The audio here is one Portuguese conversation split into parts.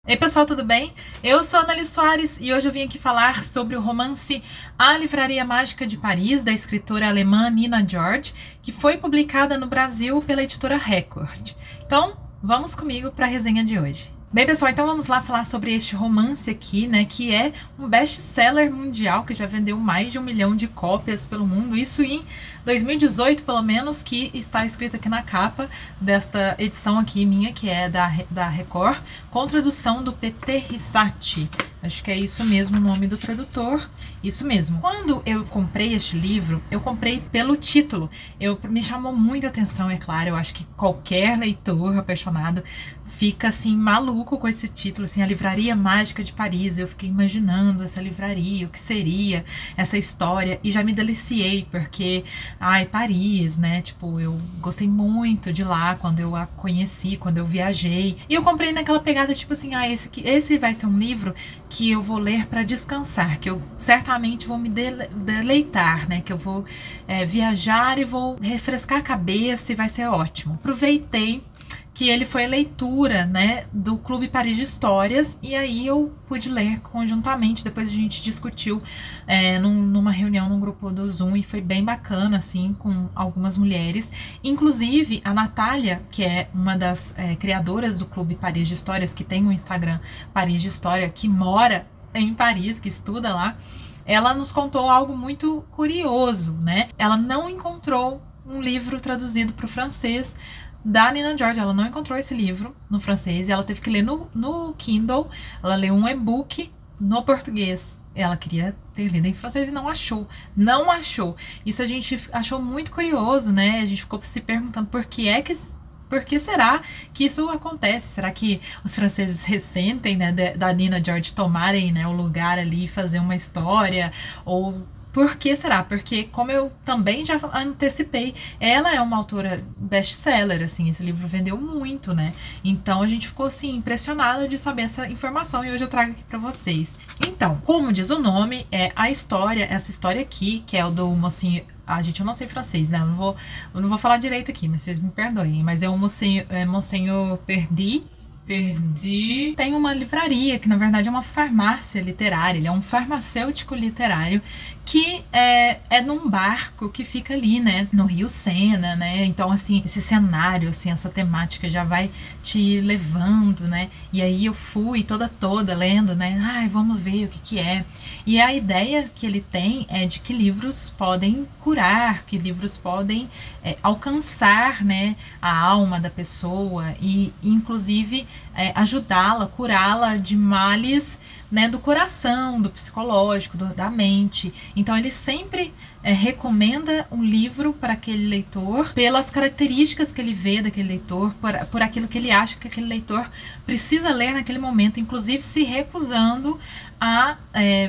Ei pessoal, tudo bem? Eu sou a Annalise Soares e hoje eu vim aqui falar sobre o romance A Livraria Mágica de Paris, da escritora alemã Nina George, que foi publicada no Brasil pela editora Record. Então, vamos comigo para a resenha de hoje. Bem pessoal, então vamos lá falar sobre este romance aqui, né, que é um best-seller mundial, que já vendeu mais de 1 milhão de cópias pelo mundo, isso em 2018 pelo menos, que está escrito aqui na capa desta edição aqui minha, que é da Record, com tradução do Peter Risati. Acho que é isso mesmo o nome do tradutor, isso mesmo. Quando eu comprei este livro, eu comprei pelo título. Me chamou muita atenção, é claro, eu acho que qualquer leitor apaixonado fica assim maluco com esse título, assim, A Livraria Mágica de Paris. Eu fiquei imaginando essa livraria, o que seria essa história, e já me deliciei, porque, ai, Paris, né, tipo, eu gostei muito de lá quando eu a conheci, quando eu viajei, e eu comprei naquela pegada, tipo assim, esse vai ser um livro que eu vou ler para descansar, que eu certamente vou me deleitar, né, que eu vou viajar e vou refrescar a cabeça e vai ser ótimo. Aproveitei que ele foi a leitura, né, do Clube Paris de Histórias, e aí eu pude ler conjuntamente. Depois a gente discutiu numa reunião num grupo do Zoom, e foi bem bacana, assim, com algumas mulheres. Inclusive, a Natália, que é uma das criadoras do Clube Paris de Histórias, que tem um Instagram Paris de História, que mora em Paris, que estuda lá, ela nos contou algo muito curioso, né? Ela não encontrou um livro traduzido para o francês da Nina George. Ela não encontrou esse livro no francês e ela teve que ler no Kindle. Ela leu um e-book no português. Ela queria ter lido em francês e não achou. Não achou. Isso a gente achou muito curioso, né? A gente ficou se perguntando por que será que isso acontece? Será que os franceses ressentem, né, da Nina George tomarem, né, o lugar ali e fazer uma história? Ou por que será? Porque, como eu também já antecipei, ela é uma autora best-seller, assim, esse livro vendeu muito, né? Então a gente ficou, assim, impressionada de saber essa informação, e hoje eu trago aqui pra vocês. Então, como diz o nome, essa história aqui, que é o do mocinho... Ah, gente, eu não sei francês, né? Eu não vou falar direito aqui, mas vocês me perdoem. Mas é o Monsenhor Perdi. Tem uma livraria, que na verdade é uma farmácia literária. Ele é um farmacêutico literário que é num barco que fica ali, né, no Rio Sena, né? Então, assim, esse cenário, assim, essa temática já vai te levando, né? E aí eu fui toda lendo, né? Ai, vamos ver o que é. E a ideia que ele tem é de que livros podem curar, que livros podem alcançar, né, a alma da pessoa e inclusive ajudá-la, curá-la de males, né, do coração, do psicológico, da mente. Então ele sempre recomenda um livro para aquele leitor pelas características que ele vê daquele leitor, por aquilo que ele acha que aquele leitor precisa ler naquele momento, inclusive se recusando a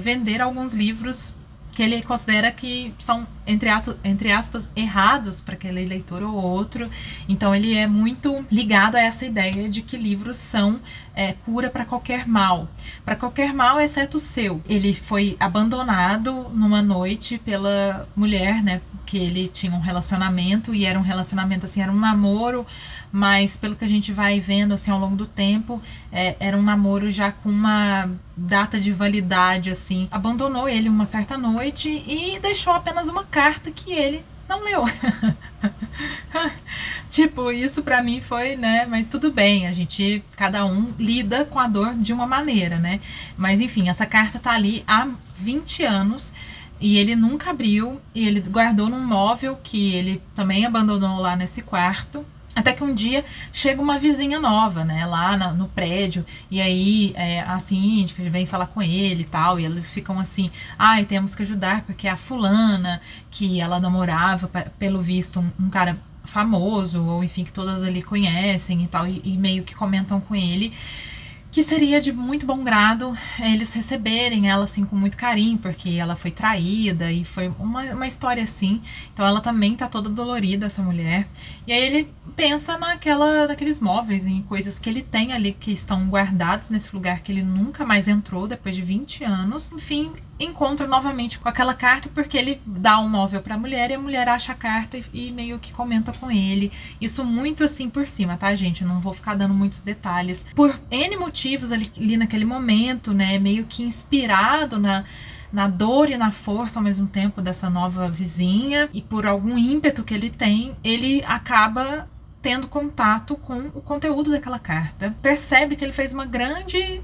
vender alguns livros que ele considera que são, entre aspas, errados para aquele leitor ou outro. Então ele é muito ligado a essa ideia de que livros são cura para qualquer mal. Para qualquer mal, exceto o seu. Ele foi abandonado numa noite pela mulher, né, que ele tinha um relacionamento, e era um relacionamento, assim, era um namoro, mas pelo que a gente vai vendo, assim, ao longo do tempo, era um namoro já com uma data de validade, assim. Abandonou ele uma certa noite e deixou apenas uma carta que ele não leu. Tipo, isso pra mim foi, né, mas tudo bem, cada um lida com a dor de uma maneira, né? Mas enfim, essa carta tá ali há 20 anos, e ele nunca abriu, e ele guardou num móvel que ele também abandonou lá nesse quarto. Até que um dia chega uma vizinha nova, né, lá no prédio, e aí a síndica vem falar com ele e tal, e eles ficam assim, ai, temos que ajudar, porque a fulana, que ela namorava, pelo visto, um cara famoso, ou enfim, que todas ali conhecem e tal, e meio que comentam com ele, que seria de muito bom grado eles receberem ela, assim, com muito carinho, porque ela foi traída, e foi uma história assim. Então ela também tá toda dolorida, essa mulher. E aí ele pensa naqueles móveis, em coisas que ele tem ali, que estão guardados nesse lugar que ele nunca mais entrou, depois de 20 anos. Enfim, encontra novamente com aquela carta, porque ele dá um móvel pra mulher e a mulher acha a carta e meio que comenta com ele. Isso muito assim por cima, tá, gente? Eu não vou ficar dando muitos detalhes. Por N motivos ali naquele momento, né, meio que inspirado na dor e na força ao mesmo tempo dessa nova vizinha, e por algum ímpeto que ele tem, ele acaba tendo contato com o conteúdo daquela carta. Percebe que ele fez uma grande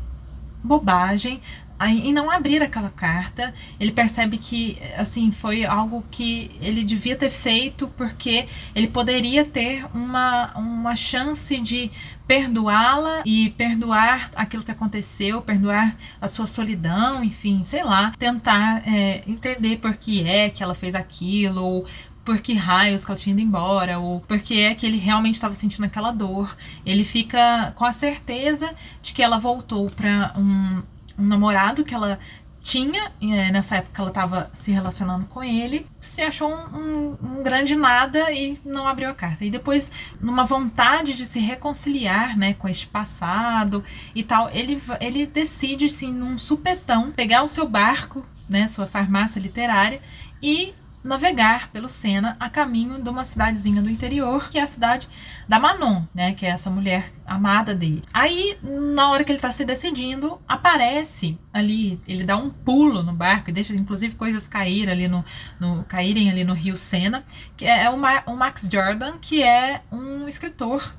bobagem em não abrir aquela carta. Ele percebe que, assim, foi algo que ele devia ter feito, porque ele poderia ter uma chance de perdoá-la e perdoar aquilo que aconteceu, perdoar a sua solidão, enfim, sei lá, tentar entender por que é que ela fez aquilo, ou por que raios que ela tinha ido embora, ou por que é que ele realmente estava sentindo aquela dor. Ele fica com a certeza de que ela voltou para um namorado que ela tinha, nessa época ela estava se relacionando com ele, se achou um grande nada e não abriu a carta. E depois, numa vontade de se reconciliar, né, com este passado e tal, ele decide, assim, num supetão, pegar o seu barco, né, sua farmácia literária, e navegar pelo Sena a caminho de uma cidadezinha do interior, que é a cidade da Manon, né, que é essa mulher amada dele. Aí, na hora que ele tá se decidindo, aparece ali, ele dá um pulo no barco e deixa inclusive coisas caírem ali no rio Sena, que é o Max Jordan, que é um escritor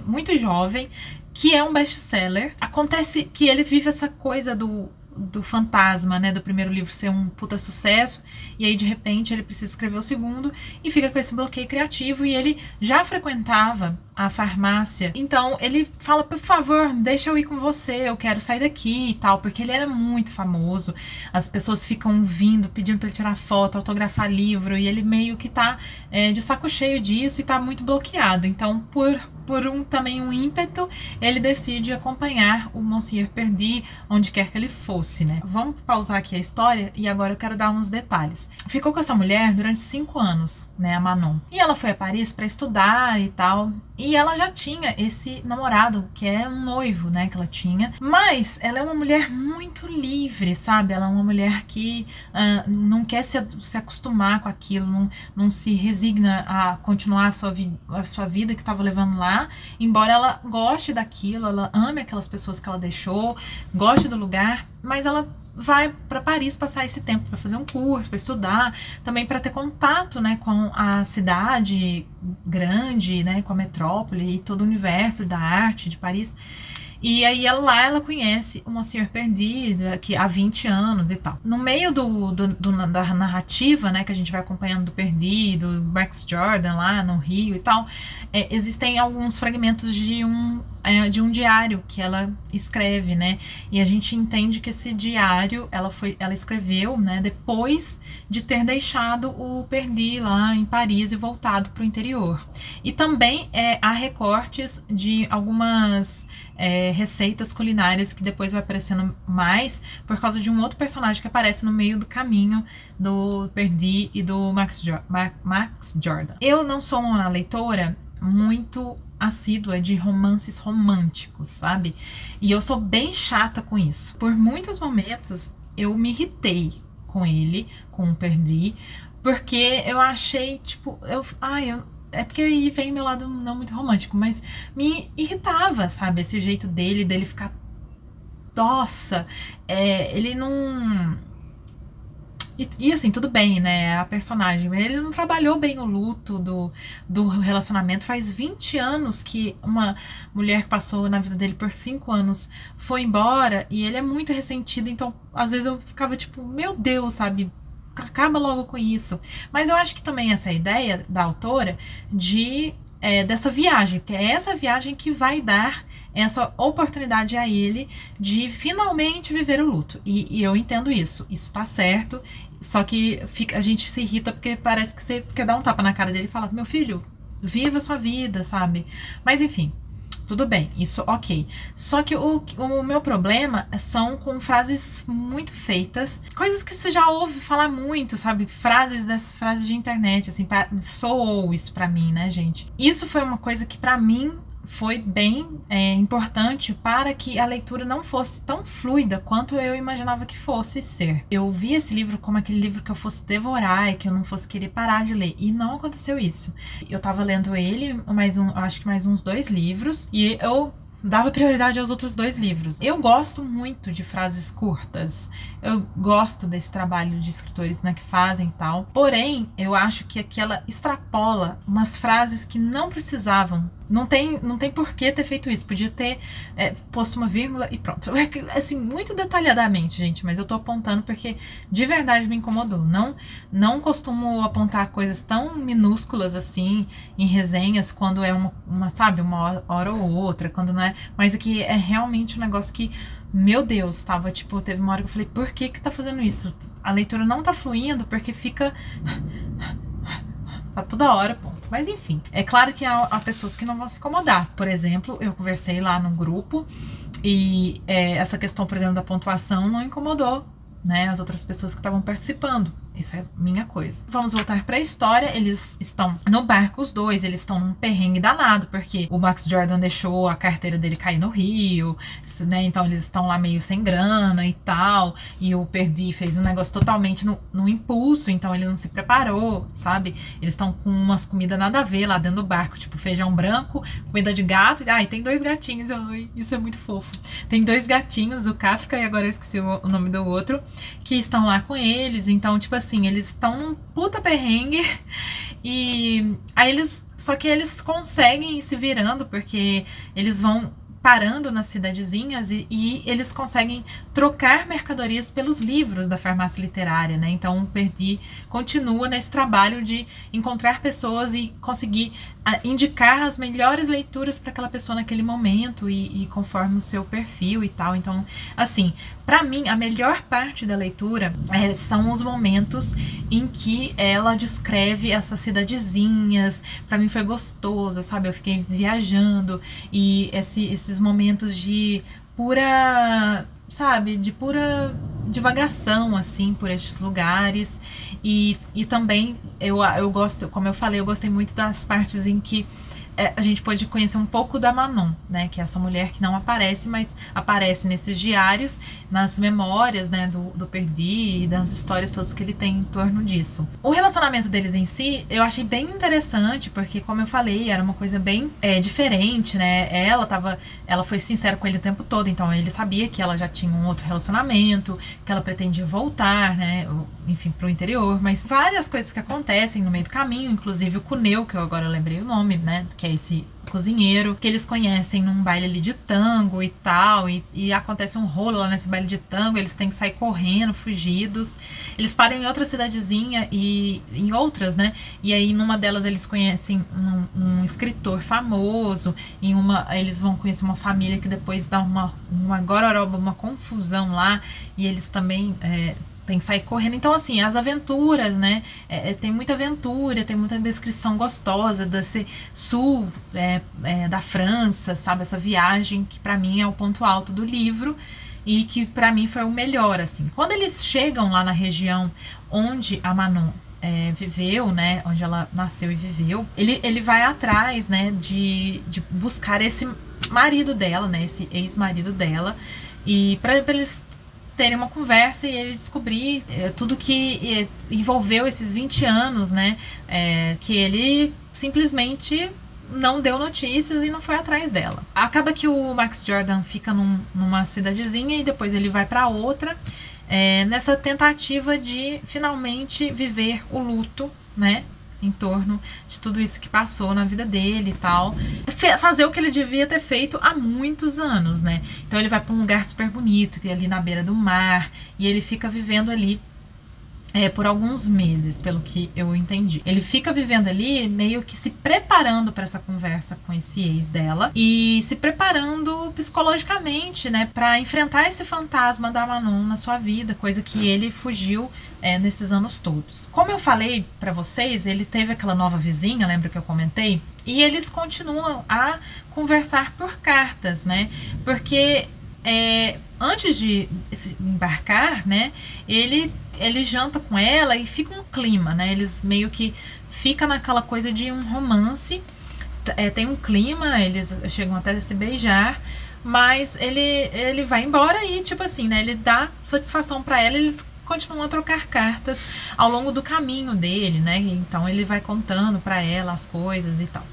muito jovem, que é um best-seller. Acontece que ele vive essa coisa do fantasma, né, do primeiro livro ser um puta sucesso, e aí de repente ele precisa escrever o segundo e fica com esse bloqueio criativo. E ele já frequentava a farmácia, então ele fala, por favor, deixa eu ir com você, eu quero sair daqui e tal, porque ele era muito famoso, as pessoas ficam vindo, pedindo pra ele tirar foto, autografar livro, e ele meio que tá de saco cheio disso e tá muito bloqueado. Então, por também um ímpeto, ele decide acompanhar o Monsieur Perdit onde quer que ele fosse, né? Vamos pausar aqui a história e agora eu quero dar uns detalhes. Ficou com essa mulher durante 5 anos, né, a Manon. E ela foi a Paris para estudar e tal, e ela já tinha esse namorado, que é um noivo, né, que ela tinha. Mas ela é uma mulher muito livre, sabe? Ela é uma mulher que não quer se acostumar com aquilo, não se resigna a continuar a sua vida que estava levando lá, embora ela goste daquilo, ela ame aquelas pessoas que ela deixou, goste do lugar, mas ela vai para Paris passar esse tempo para fazer um curso, para estudar, também para ter contato, né, com a cidade grande, né, com a metrópole e todo o universo da arte de Paris. E aí lá ela conhece o Monsieur Perdit, que há 20 anos e tal. No meio da narrativa, né, que a gente vai acompanhando do Perdit, do Max Jordan lá no Rio e tal, existem alguns fragmentos de um diário que ela escreve, né? E a gente entende que esse diário ela escreveu, né, depois de ter deixado o Perdit lá em Paris e voltado para o interior. E também há recortes de algumas receitas culinárias que depois vai aparecendo mais por causa de um outro personagem que aparece no meio do caminho do Perdit e do Max Jordan. Eu não sou uma leitora muito assídua de romances românticos, sabe? E eu sou bem chata com isso. Por muitos momentos eu me irritei com ele, com o Perdit, porque eu achei, tipo, é porque aí vem meu lado não muito romântico, mas me irritava, sabe? Esse jeito dele ficar... Nossa, ele não... E assim, tudo bem, né? A personagem, ele não trabalhou bem o luto do relacionamento. Faz 20 anos que uma mulher que passou na vida dele por 5 anos foi embora e ele é muito ressentido. Então, às vezes eu ficava tipo, meu Deus, sabe? Acaba logo com isso. Mas eu acho que também essa ideia da autora dessa viagem, porque é essa viagem que vai dar essa oportunidade a ele de finalmente viver o luto. E eu entendo isso tá certo, só que a gente se irrita porque parece que você quer dar um tapa na cara dele e falar, meu filho, viva a sua vida, sabe? Mas enfim, tudo bem, isso ok. Só que o meu problema são com frases muito feitas, coisas que você já ouve falar muito, sabe? Dessas frases de internet, assim, soou isso pra mim, né, gente? Isso foi uma coisa que pra mim foi bem importante para que a leitura não fosse tão fluida quanto eu imaginava que fosse ser. Eu vi esse livro como aquele livro que eu fosse devorar e que eu não fosse querer parar de ler, e não aconteceu isso. Eu tava lendo ele, acho que mais uns 2 livros, e eu dava prioridade aos outros 2 livros. Eu gosto muito de frases curtas. Eu gosto desse trabalho de escritores, né, que fazem e tal. Porém, eu acho que aqui ela extrapola umas frases que não precisavam. Não tem por que ter feito isso. Podia ter posto uma vírgula e pronto. Assim, muito detalhadamente, gente. Mas eu tô apontando porque de verdade me incomodou. Não costumo apontar coisas tão minúsculas assim em resenhas quando é sabe, uma hora ou outra, quando não é. Mas aqui é realmente um negócio que, meu Deus, teve uma hora que eu falei, por que tá fazendo isso? A leitura não tá fluindo porque fica... sabe, toda hora, ponto. Mas enfim, é claro que há pessoas que não vão se incomodar. Por exemplo, eu conversei lá no grupo e essa questão, por exemplo, da pontuação não incomodou, né, as outras pessoas que estavam participando. Isso é minha coisa. Vamos voltar pra história. Eles estão no barco, os 2, eles estão num perrengue danado, porque o Max Jordan deixou a carteira dele cair no rio, né, então eles estão lá meio sem grana e tal, e o Perdi fez um negócio totalmente no impulso, então ele não se preparou, sabe? Eles estão com umas comidas nada a ver lá dentro do barco, tipo feijão branco, comida de gato, e tem 2 gatinhos, isso é muito fofo. Tem 2 gatinhos, o Kafka e agora eu esqueci o nome do outro, que estão lá com eles. Então, tipo assim, eles estão num puta perrengue e aí só que eles conseguem ir se virando porque eles vão parando nas cidadezinhas e eles conseguem trocar mercadorias pelos livros da farmácia literária, né? Então o Perdi continua nesse trabalho de encontrar pessoas e conseguir indicar as melhores leituras para aquela pessoa naquele momento e conforme o seu perfil e tal. Então, assim, para mim, a melhor parte da leitura são os momentos em que ela descreve essas cidadezinhas. Para mim foi gostoso, sabe? Eu fiquei viajando e esses momentos de pura, sabe, de pura divagação, assim, por estes lugares. E também eu gosto, como eu falei, eu gostei muito das partes em que a gente pode conhecer um pouco da Manon, né, que é essa mulher que não aparece, mas aparece nesses diários, nas memórias, né, do Perdi e das histórias todas que ele tem em torno disso. O relacionamento deles em si, eu achei bem interessante, porque, como eu falei, era uma coisa bem diferente, né, ela foi sincera com ele o tempo todo, então ele sabia que ela já tinha um outro relacionamento, que ela pretendia voltar, né, enfim, pro interior, mas várias coisas que acontecem no meio do caminho, inclusive o Cuneu, que eu agora lembrei o nome, né, que é esse cozinheiro, que eles conhecem num baile ali de tango e tal, e acontece um rolo lá nesse baile de tango, eles têm que sair correndo, fugidos. Eles param em outra cidadezinha e em outras, né, e aí numa delas eles conhecem um escritor famoso, eles vão conhecer uma família que depois dá uma gororoba, uma confusão lá, e eles também tem que sair correndo. Então, assim, as aventuras, né? Tem muita aventura, tem muita descrição gostosa desse sul da França, sabe? Essa viagem que pra mim é o ponto alto do livro e que pra mim foi o melhor, assim. Quando eles chegam lá na região onde a Manon viveu, né? Onde ela nasceu e viveu, ele vai atrás, né? De buscar esse marido dela, né? Esse ex-marido dela, e pra eles terem uma conversa e ele descobrir tudo que envolveu esses 20 anos, né, que ele simplesmente não deu notícias e não foi atrás dela. Acaba que o Max Jordan fica numa cidadezinha e depois ele vai para outra, nessa tentativa de finalmente viver o luto, né, em torno de tudo isso que passou na vida dele e tal. Fazer o que ele devia ter feito há muitos anos, né? Então ele vai para um lugar super bonito, que é ali na beira do mar, e ele fica vivendo ali por alguns meses, pelo que eu entendi. Ele fica vivendo ali meio que se preparando para essa conversa com esse ex dela e se preparando psicologicamente, né, para enfrentar esse fantasma da Manon na sua vida, coisa que ele fugiu nesses anos todos. Como eu falei para vocês, ele teve aquela nova vizinha, lembra que eu comentei? E eles continuam a conversar por cartas, né? Porque antes de embarcar, né, ele janta com ela e fica um clima, né? Eles meio que ficam naquela coisa de um romance tem um clima, eles chegam até a se beijar, mas ele vai embora e, tipo assim, né, ele dá satisfação pra ela, eles continuam a trocar cartas ao longo do caminho dele, né, então ele vai contando pra ela as coisas e tal.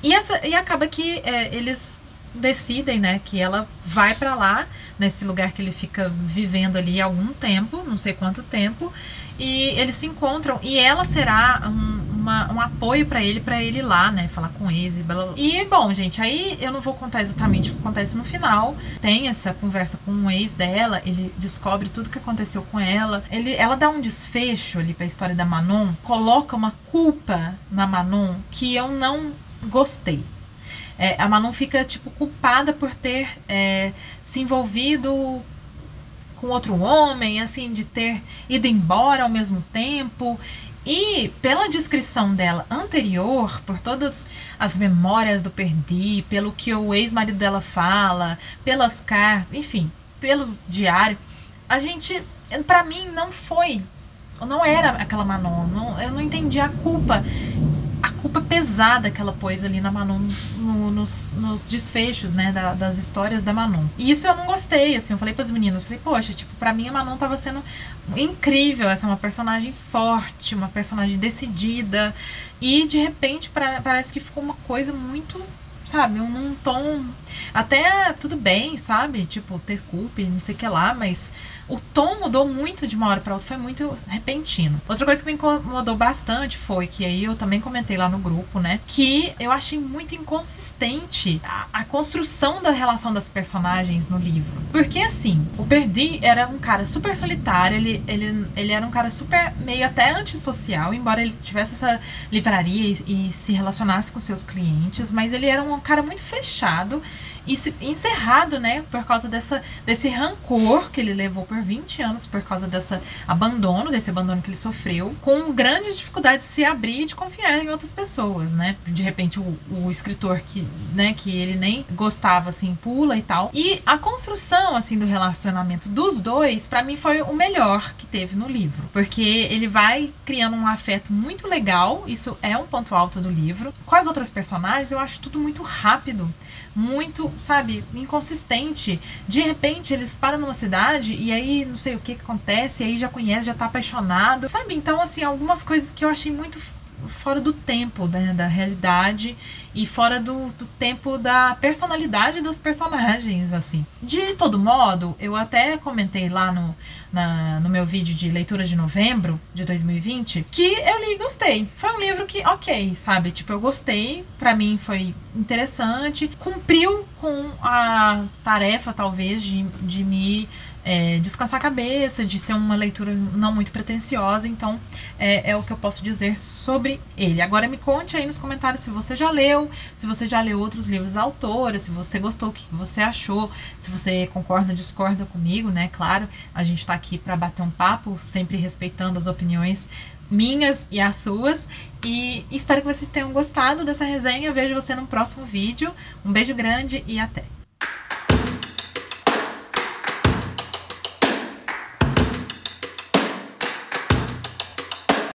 E acaba que eles decidem, né, que ela vai pra lá, nesse lugar que ele fica vivendo ali há algum tempo, não sei quanto tempo, e eles se encontram, e ela será um apoio pra ele ir lá, né, falar com eles e blá blá. E, bom, gente, aí eu não vou contar exatamente o que acontece no final. Tem essa conversa com um ex dela, ele descobre tudo que aconteceu com ela. Ela dá um desfecho ali pra história da Manon, coloca uma culpa na Manon que eu não gostei. A Manon fica, tipo, culpada por ter se envolvido com outro homem, assim, de ter ido embora ao mesmo tempo. E pela descrição dela anterior, por todas as memórias do Perdi, pelo que o ex-marido dela fala, pelas cartas, enfim, pelo diário, pra mim não era aquela Manon, eu não entendi a culpa pesada que ela pôs ali na Manon nos desfechos, né, das histórias da Manon. E isso eu não gostei, assim, eu falei pras meninas, poxa, tipo, pra mim a Manon tava sendo incrível, essa é uma personagem forte, uma personagem decidida, e de repente parece que ficou uma coisa muito, sabe, num tom, até tudo bem, sabe, tipo, ter culpa e não sei o que lá, mas o tom mudou muito de uma hora para outra, foi muito repentino. Outra coisa que me incomodou bastante foi que aí eu também comentei lá no grupo, né, que eu achei muito inconsistente a construção da relação das personagens no livro. Porque assim, o Perdi era um cara super solitário, ele era um cara super, meio até antissocial, embora ele tivesse essa livraria e se relacionasse com seus clientes, mas ele era um cara muito fechado e encerrado, né, por causa desse rancor que ele levou por 20 anos, por causa desse abandono que ele sofreu, com grandes dificuldades de se abrir e de confiar em outras pessoas, né. De repente o escritor que ele nem gostava, assim, pula e tal. E a construção, assim, do relacionamento dos dois, pra mim, foi o melhor que teve no livro, porque ele vai criando um afeto muito legal, isso é um ponto alto do livro. Com as outras personagens, eu acho tudo muito rápido, muito, sabe, inconsistente. De repente eles param numa cidade e aí não sei o que acontece, e aí já conhece, já tá apaixonado, sabe? Então, assim, algumas coisas que eu achei muito fora do tempo, né, da realidade, e fora do tempo da personalidade dos personagens, assim. De todo modo, eu até comentei lá no meu vídeo de leitura de novembro de 2020, que eu li e gostei. Foi um livro que, ok, sabe, tipo, eu gostei, pra mim foi interessante, cumpriu com a tarefa, talvez, de me descansar a cabeça, de ser uma leitura não muito pretensiosa. Então é o que eu posso dizer sobre ele. Agora me conte aí nos comentários se você já leu, se você já leu outros livros da autora, se você gostou, o que você achou, se você concorda ou discorda comigo, né? Claro, a gente tá aqui para bater um papo, sempre respeitando as opiniões minhas e as suas, e espero que vocês tenham gostado dessa resenha. Eu vejo você no próximo vídeo. Um beijo grande e até!